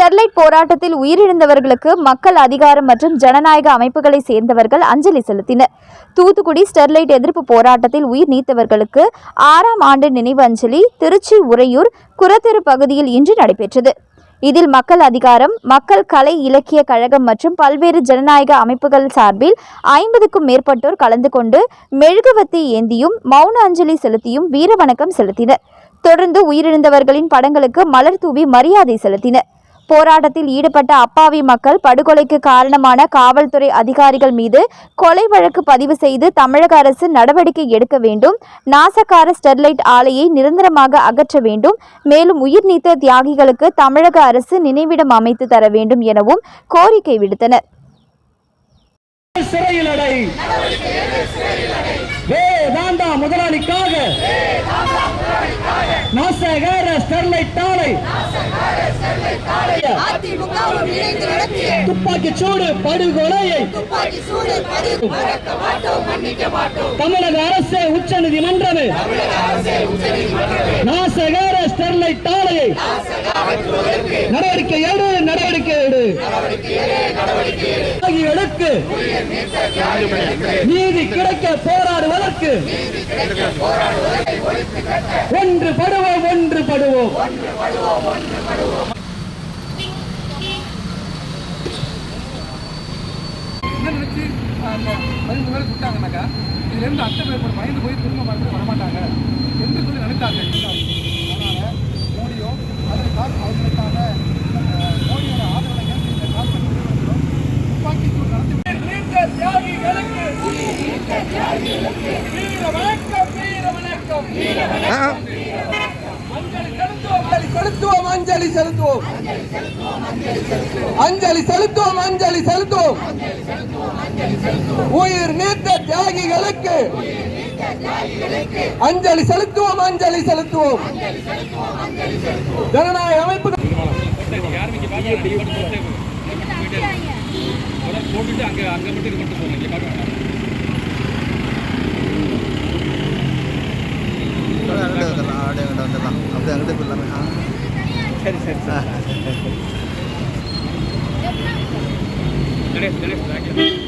Sterlite போராட்டத்தில் உயிரிழந்தவர்களுக்கு மக்கள் அதிகாரம் மற்றும் ஜனநாயக அமைப்புகளை சேர்ந்தவர்கள் அஞ்சலி செலுத்தினர். தூத்துக்குடி ஸ்டெர்லைட் எதிர்ப்பு போராட்டத்தில் உயிர் நீத்தவர்களுக்கு 6ஆம் ஆண்டு நினைவு அஞ்சலி திருச்சி உறையூர் குரத்தெரு பகுதியில் இன்று நடைபெற்றது. இதில் மக்கள் அதிகாரம், மக்கள் கலை இலக்கிய கழகம் மற்றும் பல்வேறு ஜனநாயக அமைப்புகள் சார்பில் 50க்கும் மேற்பட்டோர் கலந்து கொண்டு மெழுகுவத்தி ஏந்தியும் மௌன அஞ்சலி செலுத்தியும் வீர வணக்கம் செலுத்தினர். தொடர்ந்து உயிரிழந்தவர்களின் படங்களுக்கு மலர் தூவி மரியாதை செலுத்தினர். போராட்டத்தில் ஈடுபட்ட அப்பாவி மக்கள் படுகொலைக்கு காரணமான காவல்துறை அதிகாரிகள் மீது கொலை வழக்கு பதிவு செய்து தமிழக அரசு நடவடிக்கை எடுக்க வேண்டும், நாசகார ஸ்டெர்லைட் ஆலையை நிரந்தரமாக அகற்ற வேண்டும், மேலும் உயிர் நீத்த தியாகிகளுக்கு தமிழக அரசு நினைவிடம் அமைத்து தர வேண்டும் எனவும் கோரிக்கை விடுத்தனர். முதலாளிக்காக நாசகார ஸ்டெர்லைட் ஆலை துப்பாக்கி சூடு படுகொலையை தமிழக அரசு உச்ச நீதிமன்றமே நாசகார ஸ்டெர்லைட் ஆலையை நடவடிக்கை எடு நீதி கிடைக்க போராடுவதற்கு ஒன்றுபடுவோம். இதுல இருந்து அர்த்தம் ஏற்படும் பயந்து போய் திரும்ப மறுபடியும் வரமாட்டாங்க என்று சொல்லி நினைத்தாங்க. அதனால மோடியோ அவர்களுக்காக மோடியோட ஆதரவாளர்கள் இந்த காலத்தில் துப்பாக்கி சூடு நடத்தி அஞ்சலி செலுத்துவோம். உயிர் நீத்த தியாகிகளுக்கு அஞ்சலி செலுத்துவோம். ஜனநாயக அமைப்பு சரி.